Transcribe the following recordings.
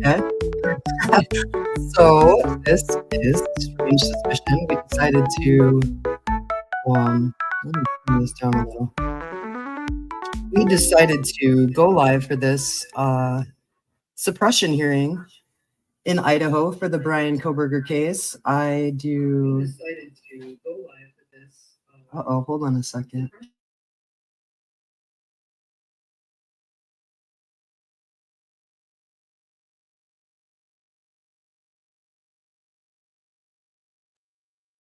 Okay. So this is Strange Suspicion. We decided to let me turn this down a little. We decided to go live for this suppression hearing in Idaho for the Brian Kohberger case. We decided to go live for this. Hold on a second.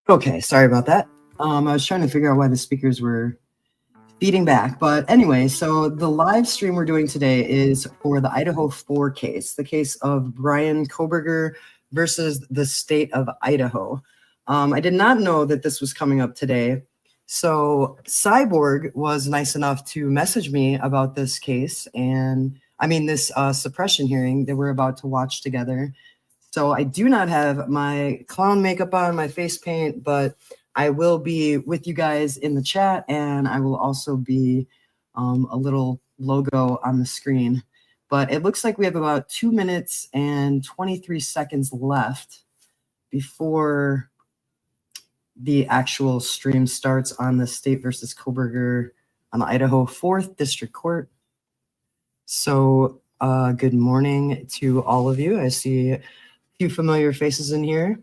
Okay, sorry about that. I was trying to figure out why the speakers were feeding back. But anyway, so the live stream we're doing today is for the Idaho 4 case, the case of Brian Kohberger versus the state of Idaho. I did not know that this was coming up today. So Cyborg was nice enough to message me about this case and this suppression hearing that we're about to watch together. So I do not have my clown makeup on, my face paint, but I will be with you guys in the chat, and I will also be a little logo on the screen. But it looks like we have about 2 minutes and 23 seconds left before the actual stream starts on the State versus Kohberger on the Idaho 4th District Court. So good morning to all of you. I see few familiar faces in here.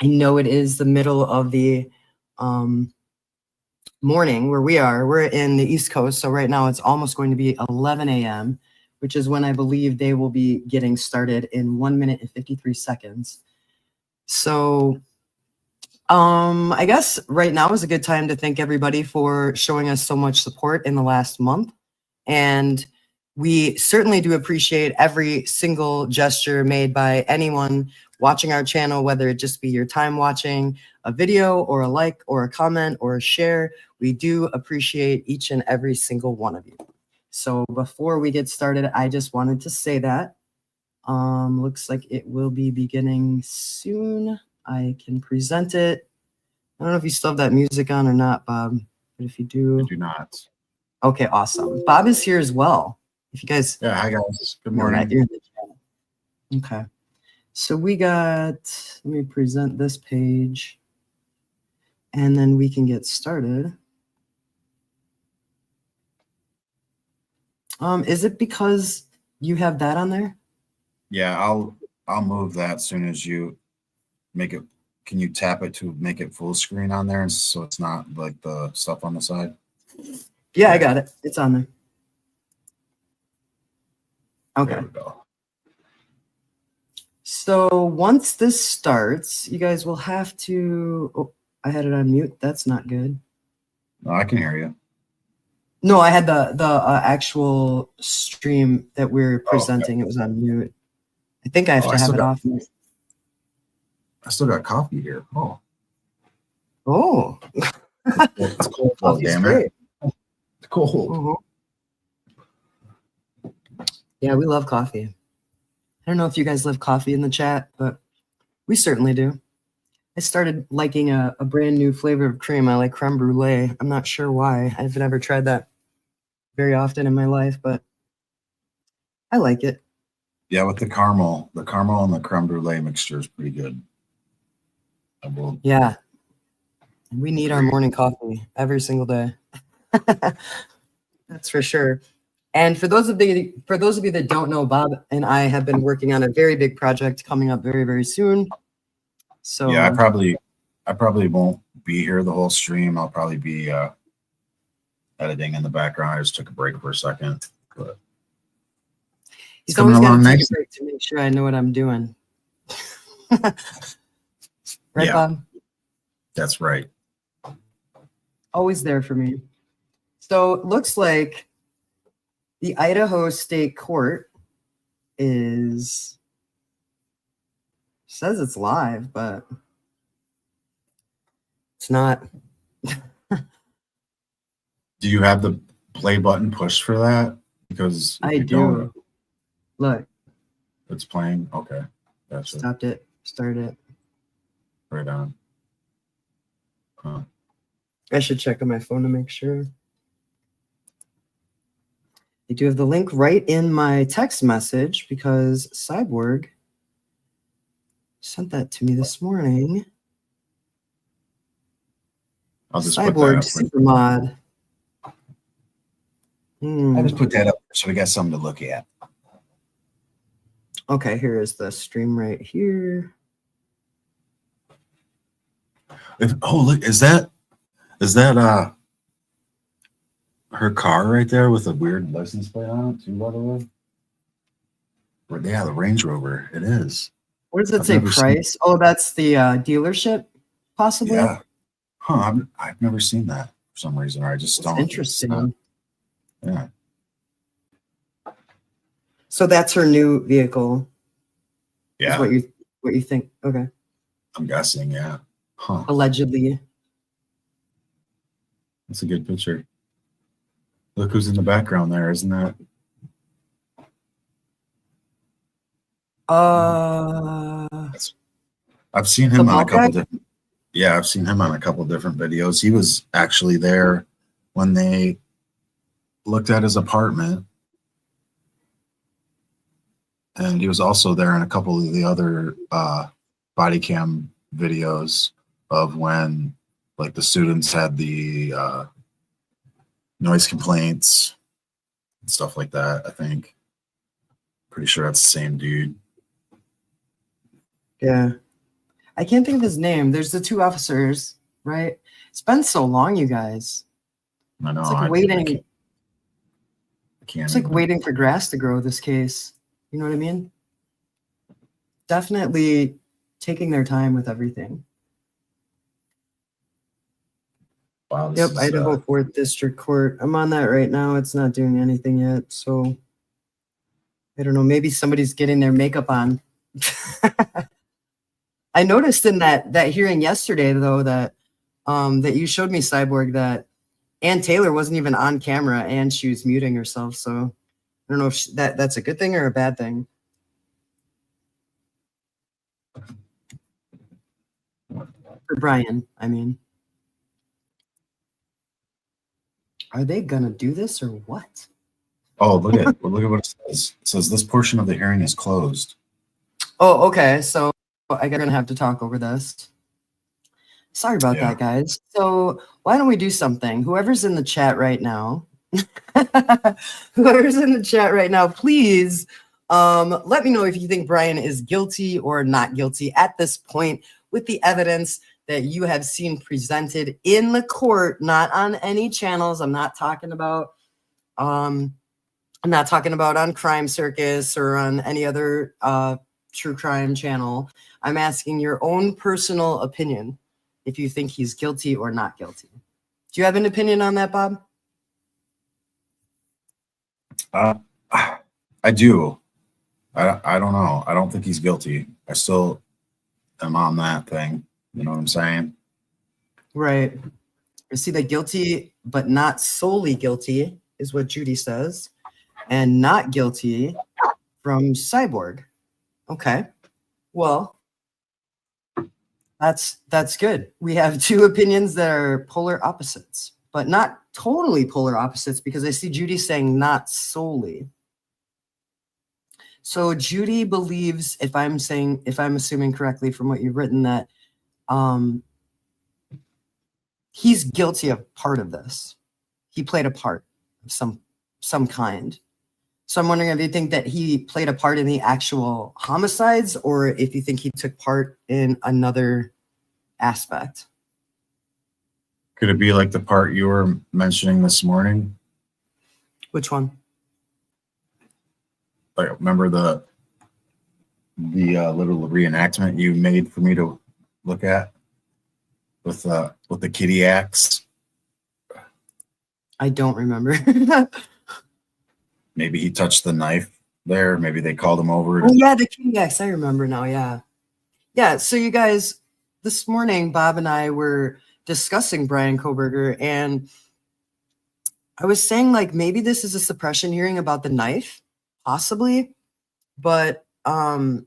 I know it is the middle of the morning where we are. We're in the East Coast, so right now it's almost going to be 11 a.m., which is when I believe they will be getting started in 1 minute and 53 seconds. So I guess right now is a good time to thank everybody for showing us so much support in the last month. And we certainly do appreciate every single gesture made by anyone watching our channel, whether it just be your time watching a video or a like or a comment or a share. We do appreciate each and every single one of you. So before we get started, I just wanted to say that. Looks like it will be beginning soon. I can present it. I don't know if you still have that music on or not, Bob, but if you do. I do not. Okay, awesome. Bob is here as well. If you guys. Yeah, hi guys. Good morning. Okay. So we got, let me present this page and then we can get started. Is it because you have that on there? Yeah, I'll move that as soon as you make it. Can you tap it to make it full screen on there so it's not like the stuff on the side? Yeah, I got it. It's on there. Okay. There we go. So once this starts, you guys will have to, oh, I had it on mute. That's not good. No, I can hear you. No, I had the actual stream that we're presenting. Okay. It was on mute. I think I have to have it off. I still got coffee here. Oh. It's cold though, damn it. It's cold. Yeah, we love coffee. I don't know if you guys love coffee in the chat, but we certainly do. I started liking a brand new flavor of cream. I like creme brulee. I'm not sure why. I've never tried that very often in my life, but I like it. Yeah, with the caramel and the creme brulee mixture is pretty good. Yeah. We need our morning coffee every single day. That's for sure. And for those of you that don't know, Bob and I have been working on a very big project coming up very, very soon. So yeah, I probably won't be here the whole stream. I'll probably be editing in the background. I just took a break for a second. But he's always got to take a break to make sure I know what I'm doing. Right, yeah. Bob? That's right. Always there for me. So it looks like the Idaho State Court says it's live, but it's not. Do you have the play button pushed for that? Because I do. Look. It's playing. Okay. That's Stopped it. Started it. Right on. Huh. I should check on my phone to make sure. I do have the link right in my text message because Cyborg sent that to me this morning. I'll just put that Cyborg up. Supermod. I just put that up so we got something to look at. Okay, here is the stream right here. Oh, look, is that her car right there with a weird license plate on it too, by the way? Yeah, the Range Rover. It is. What does it say price? Oh, that's the dealership, possibly? Yeah. Huh, I've never seen that for some reason, or I just don't. Interesting. Yeah. So that's her new vehicle. Yeah. Is what you think? Okay. I'm guessing, yeah. Huh. Allegedly. That's a good picture. Look who's in the background there, isn't that? I've seen him on a couple different. Yeah, I've seen him on a couple different videos. He was actually there when they looked at his apartment, and he was also there in a couple of the other body cam videos of when, like, the students had the noise complaints and stuff like that. I think. Pretty sure that's the same dude. Yeah. I can't think of his name. There's the two officers, right? It's been so long, you guys. I know. It's like waiting. I can't it's like waiting for grass to grow, this case. You know what I mean? Definitely taking their time with everything. Wow, yep, Idaho 4th District Court. I'm on that right now. It's not doing anything yet. So I don't know. Maybe somebody's getting their makeup on. I noticed in that hearing yesterday, though, that that you showed me, Cyborg, that Ann Taylor wasn't even on camera and she was muting herself. So I don't know if that's a good thing or a bad thing. For Brian, I mean. Are they gonna do this or what? Oh, look at what it says. It says this portion of the hearing is closed. Oh, okay. So I'm gonna have to talk over this. Sorry about that, guys. So why don't we do something? Whoever's in the chat right now, please let me know if you think Brian is guilty or not guilty at this point with the evidence that you have seen presented in the court, not on any channels. I'm not talking about on Crime Circus or on any other true crime channel. I'm asking your own personal opinion if you think he's guilty or not guilty. Do you have an opinion on that, Bob? I do. I don't know. I don't think he's guilty. I still am on that thing. You know what I'm saying? Right. I see that guilty, but not solely guilty is what Judy says, and not guilty from Cyborg. Okay. Well, that's good. We have two opinions that are polar opposites, but not totally polar opposites, because I see Judy saying not solely. So Judy believes, if I'm assuming correctly from what you've written, that he's guilty of part of this. He played a part of some kind. So I'm wondering if you think that he played a part in the actual homicides, or if you think he took part in another aspect. Could it be like the part you were mentioning this morning? Which one? Like, remember the little reenactment you made for me to look at with the kitty axe? I don't remember. Maybe he touched the knife there. Maybe they called him over. Oh yeah, the kitty axe. I remember now. Yeah. Yeah. So you guys, this morning, Bob and I were discussing Brian Kohberger, and I was saying, like, maybe this is a suppression hearing about the knife, possibly, but our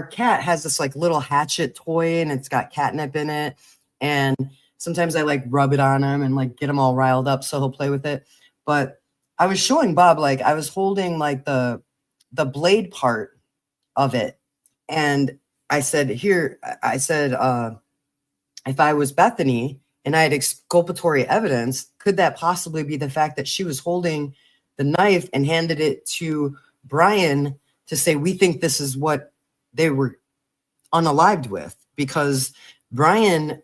cat has this like little hatchet toy, and it's got catnip in it, and sometimes I like rub it on him and like get him all riled up so he'll play with it. But I was showing Bob, like I was holding like the blade part of it. And I said, here, I said, if I was Bethany and I had exculpatory evidence, could that possibly be the fact that she was holding the knife and handed it to Brian to say, we think this is what they were unalived with? Because Brian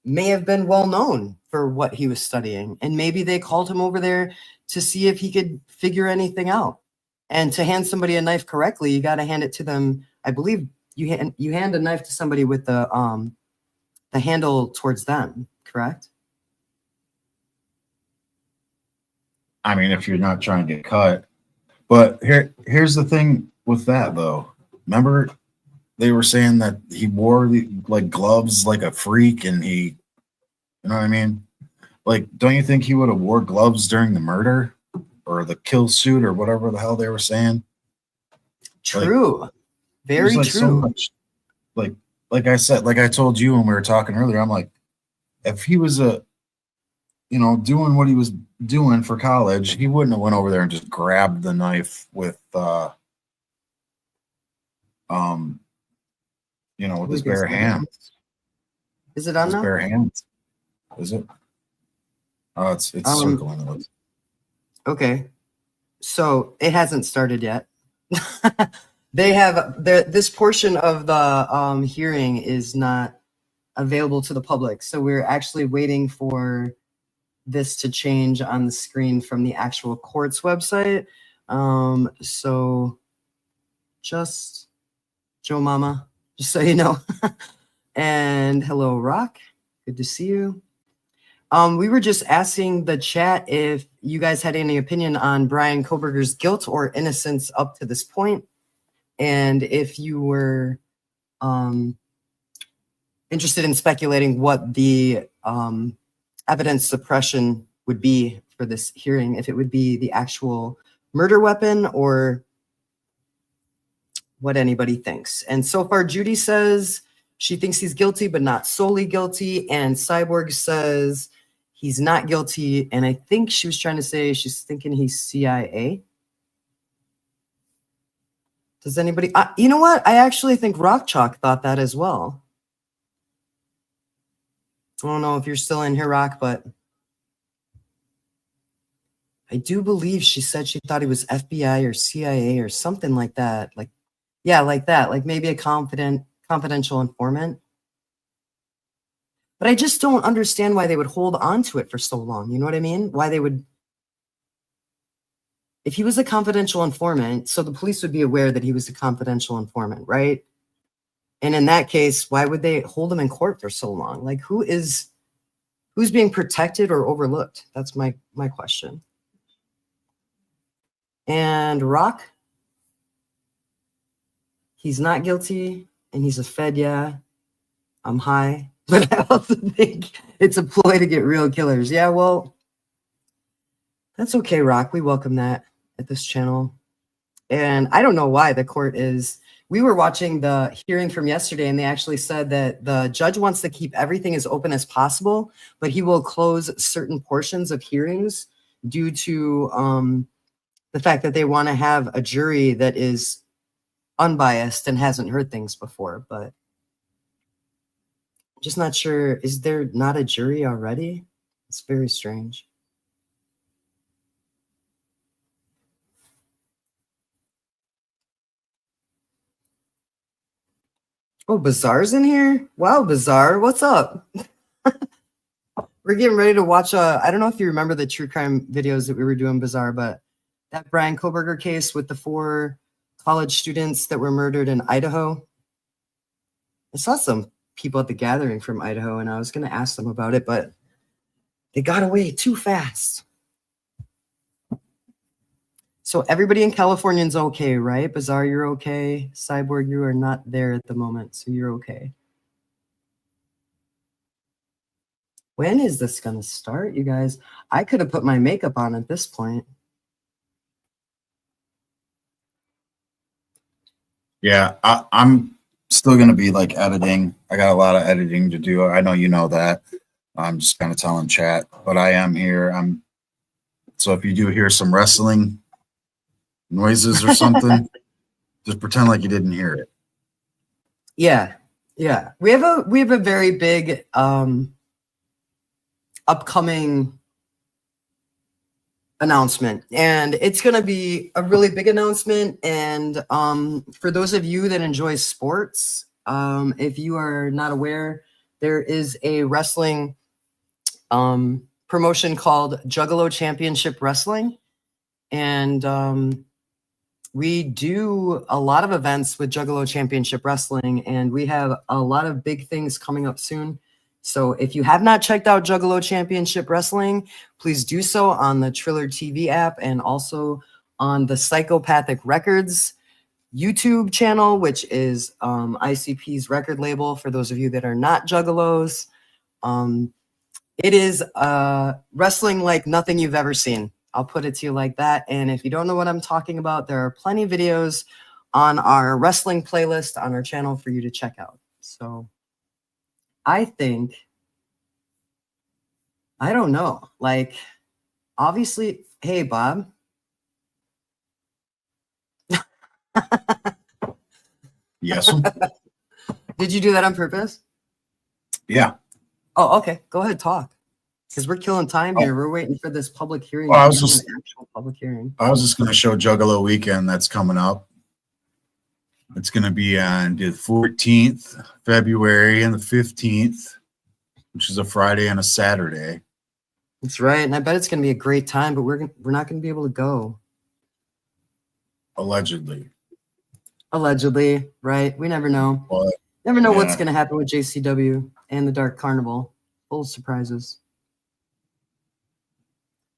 may have been well known for what he was studying, and maybe they called him over there to see if he could figure anything out. And to hand somebody a knife correctly, you got to hand it to them. I believe you hand a knife to somebody with the handle towards them, correct? I mean, if you're not trying to get cut. But here's the thing with that, though. Remember, they were saying that he wore like gloves like a freak, and he, you know what I mean? Like, don't you think he would have wore gloves during the murder or the kill suit or whatever the hell they were saying? True. Like, very like true. So much, like I said, like I told you when we were talking earlier, I'm like, if he was doing what he was doing for college, he wouldn't have went over there and just grabbed the knife with with his bare hands. Is it on his now? bare hands. Is it? Oh, it's circling. Okay. So it hasn't started yet. They have this portion of the hearing is not available to the public. So we're actually waiting for this to change on the screen from the actual court's website. So just Joe Mama, just so you know. And hello, Rock. Good to see you. We were just asking the chat if you guys had any opinion on Brian Kohberger's guilt or innocence up to this point, and if you were interested in speculating what the evidence suppression would be for this hearing, if it would be the actual murder weapon or what anybody thinks. And so far, Judy says she thinks he's guilty, but not solely guilty. And Cyborg says he's not guilty. And I think she was trying to say she's thinking he's CIA. Does anybody, you know what? I actually think Rock Chalk thought that as well. I don't know if you're still in here, Rock, but I do believe she said she thought he was FBI or CIA or something like that. Like, yeah, like that. Like maybe a confidential informant. But I just don't understand why they would hold on to it for so long. You know what I mean? Why they would, if he was a confidential informant, so the police would be aware that he was a confidential informant, right? And in that case, why would they hold him in court for so long? Like who's being protected or overlooked? That's my question. And Rock, he's not guilty and he's a Fed, yeah. I'm high. But I also think it's a ploy to get real killers. Yeah, well, that's okay, Rock. We welcome that at this channel. And I don't know why the court is. We were watching the hearing from yesterday, and they actually said that the judge wants to keep everything as open as possible, but he will close certain portions of hearings due to the fact that they want to have a jury that is unbiased and hasn't heard things before. But just not sure. Is there not a jury already? It's very strange. Oh, Bazaar's in here? Wow, Bazaar, what's up? We're getting ready to watch I don't know if you remember the true crime videos that we were doing, Bazaar, but that Brian Kohberger case with the 4 college students that were murdered in Idaho. I saw some people at the gathering from Idaho, and I was going to ask them about it, but they got away too fast. So everybody in California's okay, right? Bazaar, you're okay. Cyborg, you are not there at the moment, so you're okay. When is this going to start, you guys? I could have put my makeup on at this point. Yeah, I'm still going to be like editing. I got a lot of editing to do. I know you know that. I'm just kind of telling chat, but I am here. So if you do hear some wrestling noises or something, just pretend like you didn't hear it. Yeah. Yeah. We have a very big upcoming announcement, and it's going to be a really big announcement. And for those of you that enjoy sports, if you are not aware, there is a wrestling promotion called Juggalo Championship Wrestling, and we do a lot of events with Juggalo Championship Wrestling, and we have a lot of big things coming up soon. So if you have not checked out Juggalo Championship Wrestling, please do so on the Triller TV app and also on the Psychopathic Records YouTube channel, which is ICP's record label for those of you that are not Juggalos. It is wrestling like nothing you've ever seen. I'll put it to you like that. And if you don't know what I'm talking about, there are plenty of videos on our wrestling playlist on our channel for you to check out. So I think, I don't know, like, obviously, hey, Bob. Yes. Did you do that on purpose? Yeah. Oh, okay. Go ahead, talk. Because we're killing time here. We're waiting for this public hearing. Well, I was just an actual public hearing. I was just going to show Juggalo Weekend that's coming up. It's going to be on the 14th February and the 15th, which is a Friday and a Saturday. That's right, and I bet it's going to be a great time. But we're not going to be able to go. Allegedly. Allegedly, right? We never know. But, never know what's going to happen with JCW and the Dark Carnival. Full of surprises.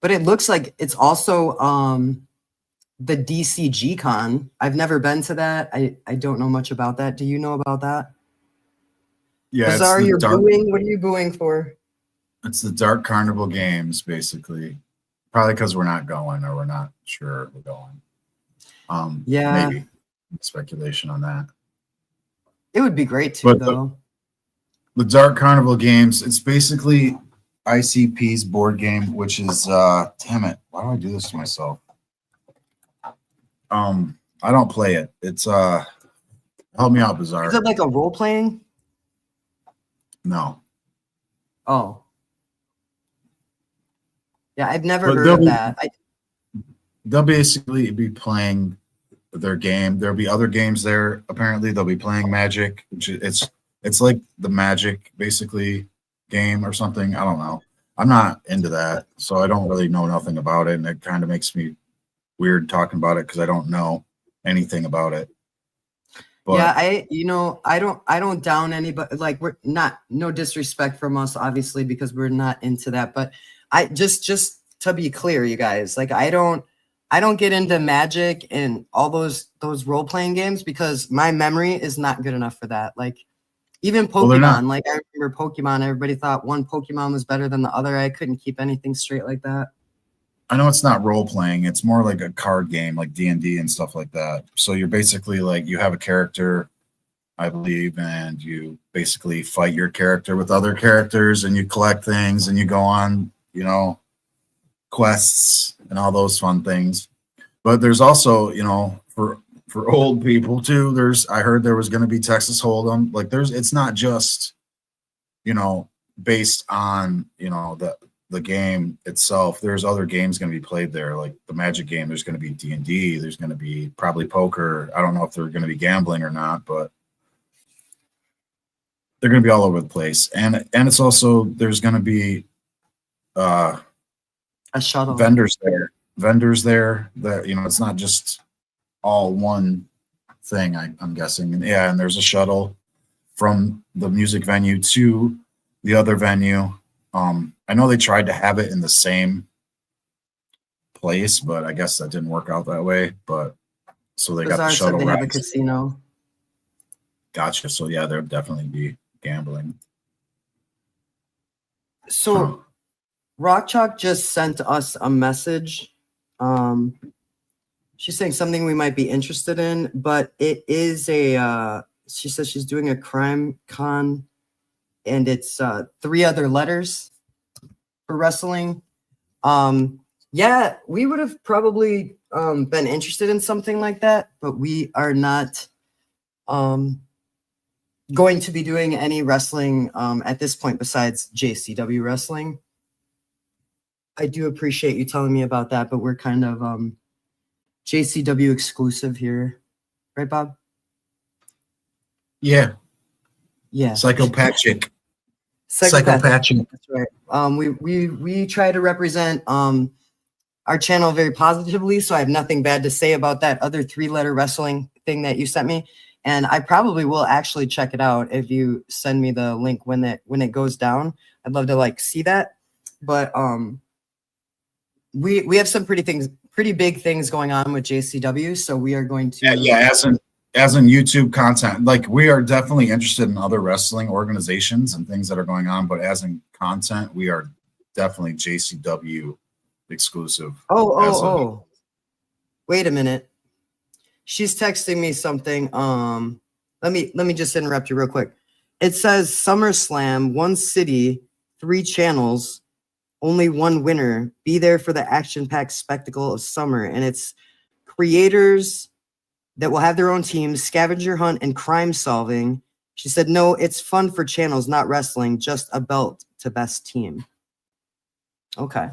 But it looks like it's also the DCG Con. I've never been to that. I don't know much about that. Do you know about that? Yeah, Bizarre, you're booing. What are you booing for? It's the Dark Carnival Games, basically. Probably because we're not going, or we're not sure we're going. Yeah. Maybe. Speculation on that. It would be great too, though. The Dark Carnival Games, it's basically ICP's board game, which is damn it, why do I do this to myself? I don't play it. It's help me out, Bizarre. Is it like a role playing? No. Oh. Yeah, I've never heard of that. They'll basically be playing their game. There'll be other games there. Apparently, they'll be playing Magic, which it's like the Magic basically game or something. I don't know. I'm not into that, so I don't really know nothing about it, and it kind of makes me weird talking about it because I don't know anything about it. But, yeah, I don't down anybody. Like, we're not, no disrespect from us, obviously, because we're not into that. But I just to be clear, you guys, like, I don't get into Magic and all those role playing games because my memory is not good enough for that. Like, even Pokemon, like, I remember Pokemon, everybody thought one Pokemon was better than the other. I couldn't keep anything straight like that. I know it's not role playing. It's more like a card game, like D&D and stuff like that. So you're basically like, you have a character, I believe, and you basically fight your character with other characters, and you collect things, and you go on, quests and all those fun things. But there's also, for old people too, I heard there was going to be Texas Hold'em. Like, it's not just, based on, the game itself. There's other games going to be played there, like the Magic game. There's going to be D&D. There's going to be probably poker. I don't know if they're going to be gambling or not, but they're going to be all over the place. And it's also, there's going to be a shuttle vendors there that, it's not just all one thing, I'm guessing. And there's a shuttle from the music venue to the other venue. I know they tried to have it in the same place, but I guess that didn't work out that way. But so they got the shuttle. They have a casino. Gotcha. So yeah, there'll definitely be gambling. So Rock Chalk just sent us a message. She's saying something we might be interested in, but it is she says she's doing a crime con, and it's 3 other letters for wrestling. Yeah, we would have probably been interested in something like that, but we are not going to be doing any wrestling at this point besides JCW wrestling. I do appreciate you telling me about that, but we're kind of JCW exclusive here, right, Bob? Yeah. Yeah. Psychopathic. Psychopathic. That's right. We try to represent our channel very positively, so I have nothing bad to say about that other 3-letter wrestling thing that you sent me. And I probably will actually check it out if you send me the link when it goes down. I'd love to like see that. But we have some pretty big things going on with JCW, so we are going to as in YouTube content. Like, we are definitely interested in other wrestling organizations and things that are going on, but as in content, we are definitely JCW exclusive. Oh. Wait a minute. She's texting me something. Let me just interrupt you real quick. It says SummerSlam, 1 city, 3 channels, only 1 winner. Be there for the action-packed spectacle of summer. And it's creators that will have their own teams, scavenger hunt, and crime solving. She said, no, it's fun for channels, not wrestling, just a belt to best team. Okay.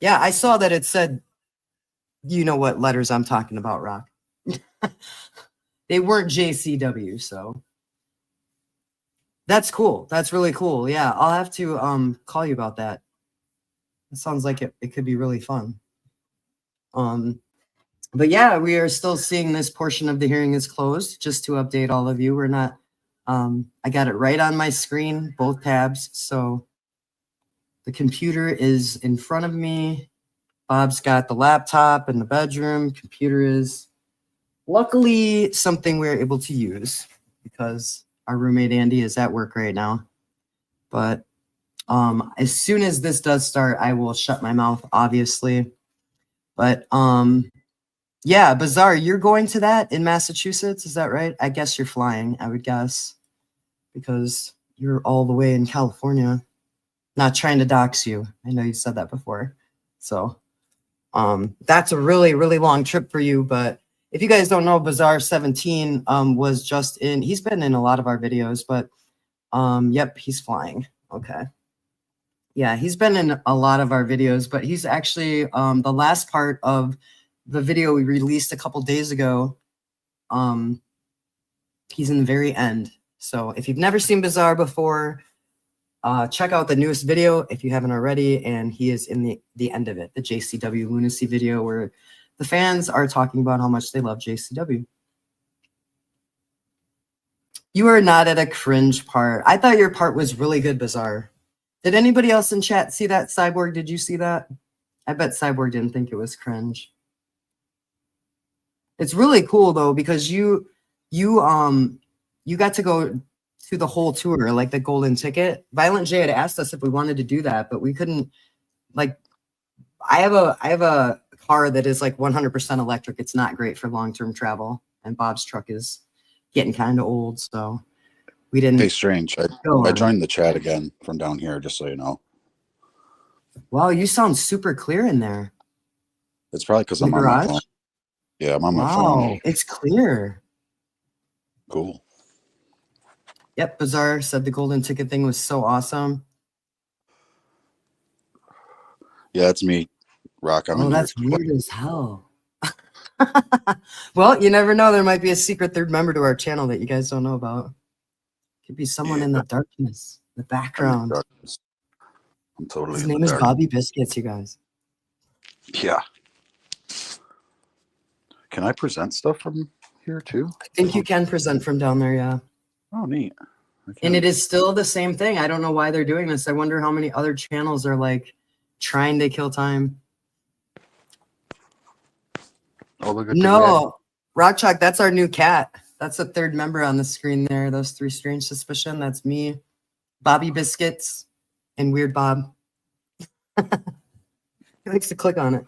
Yeah, I saw that it said, you know what letters I'm talking about, Rock. They weren't JCW, so that's cool. That's really cool. Yeah, I'll have to call you about that. It sounds like it could be really fun. But yeah, we are still seeing this portion of the hearing is closed. Just to update all of you, we're not. I got it right on my screen, both tabs. So the computer is in front of me. Bob's got the laptop in the bedroom. Computer is luckily something we're able to use because our roommate Andy is at work right now. But as soon as this does start, I will shut my mouth, obviously. But yeah, Bizarre, you're going to that in Massachusetts, is that right? I guess you're flying, I would guess, because you're all the way in California. Not trying to dox you. I know you said that before. So that's a really, really long trip for you. But if you guys don't know, Bizarre 17 was just in, he's been in a lot of our videos, but yep, he's flying. Okay. Yeah, he's been in a lot of our videos, but he's actually the last part of the video we released a couple days ago. He's in the very end. So if you've never seen Bizarre before, check out the newest video if you haven't already. And he is in the end of it, the JCW Lunacy video, where the fans are talking about how much they love JCW. You are not at a cringe part. I thought your part was really good, Bizarre. Did anybody else in chat see that, Cyborg? Did you see that? I bet Cyborg didn't think it was cringe. It's really cool though, because you got to go to the whole tour, like the golden ticket. Violent J had asked us if we wanted to do that, but we couldn't. Like, I have a car that is like 100% electric. It's not great for long-term travel, and Bob's truck is getting kind of old, so we didn't. Hey, Strange, I joined the chat again from down here, just so you know. Wow, you sound super clear in there. It's probably because I'm on my phone. Yeah, I'm on my phone. Wow, it's clear. Cool. Yep, Bizarre said the golden ticket thing was so awesome. Yeah, it's me, Rock. Oh, that's weird as hell. Well, you never know. There might be a secret third member to our channel that you guys don't know about. Could be someone in the darkness, the background. I'm totally. His name is Bobby Biscuits, you guys. Yeah. Can I present stuff from here too? I think you can present from down there, yeah. Oh, neat. And it is still the same thing. I don't know why they're doing this. I wonder how many other channels are like trying to kill time. Oh, look at no, Rock Chalk, that's our new cat. That's the third member on the screen there. Those 3 Strange Suspicion. That's me, Bobby Biscuits, and Weird Bob. He likes to click on it.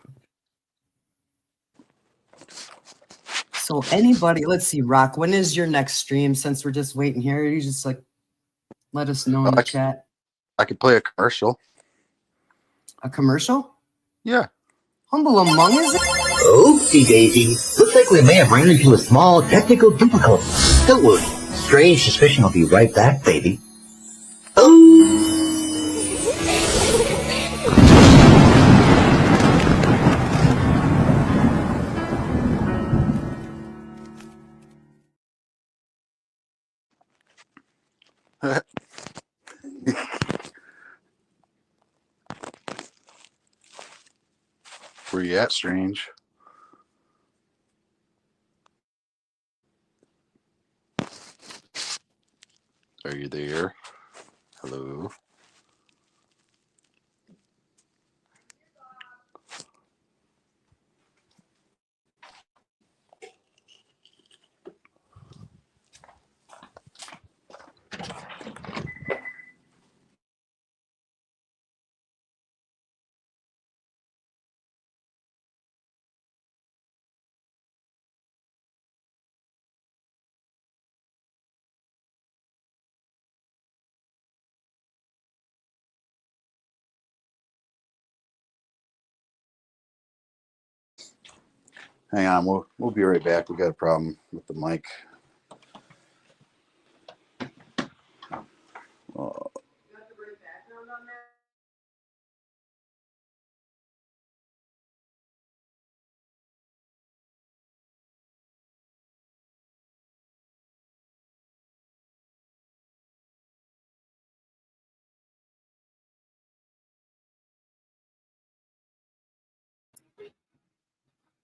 So anybody, let's see, Rock, when is your next stream? Since we're just waiting here, you just like let us know in the chat. I could play a commercial. A commercial? Yeah. Humble Among Us? Oopsie daisy. Looks like we may have ran into a small technical difficulty. Don't worry. Strange Suspicion will be right back, baby. Oh! Where you at, Strange? Are you there? Hello? Hang on, we'll be right back. We got a problem with the mic.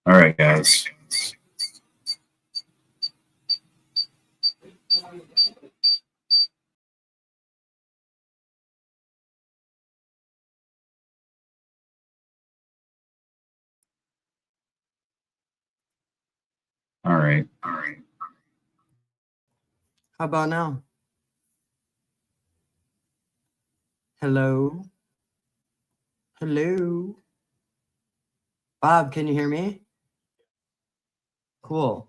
All right, guys. All right. How about now? Hello? Hello? Bob, can you hear me? Cool.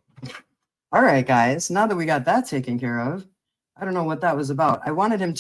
All right, guys. Now that we got that taken care of, I don't know what that was about. I wanted him to